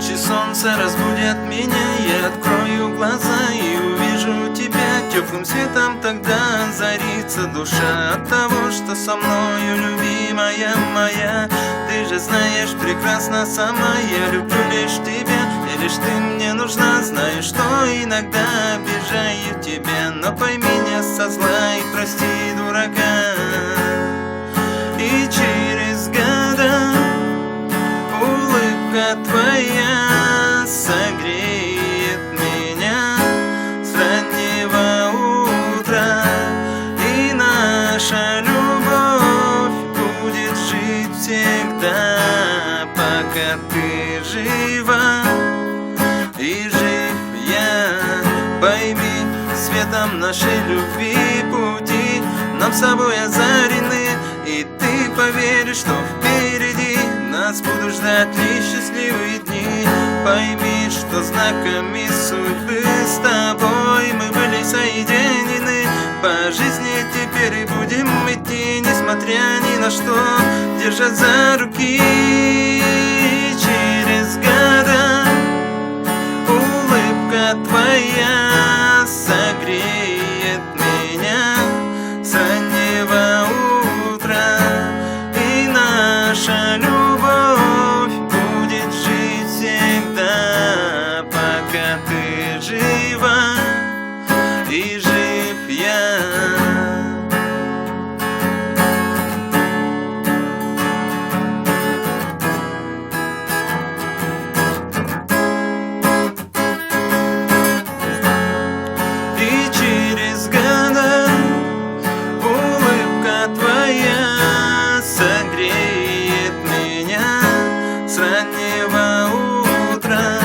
Лучи солнца разбудят меня, я открою глаза и увижу тебя. Теплым светом тогда озарится душа от того, что со мною, любимая моя. Ты же знаешь прекрасно сама, я люблю лишь тебя, и лишь ты мне нужна. Знаю, что иногда обижаю тебя, но пойми не со зла и прости дурака. И через года улыбка твоя согреет меня с раннего утра, и наша любовь будет жить всегда, пока ты жива и жив я. Пойми, светом нашей любви пути нам с собой озарены, и ты поверишь, что впереди нас будут ждать лишь счастливые дни. Пойми, что знаками судьбы с тобой мы были соединены. По жизни теперь и будем идти, несмотря ни на что, держать за руки. Через года улыбка твоя согреет меня с раннего утра, и наша любовь будет жить всегда, пока ты жива и жив я. И через года улыбка твоя согреет меня с раннего утра,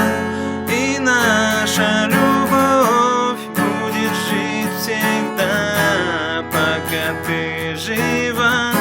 и наша любовь будет жить всегда, пока ты жива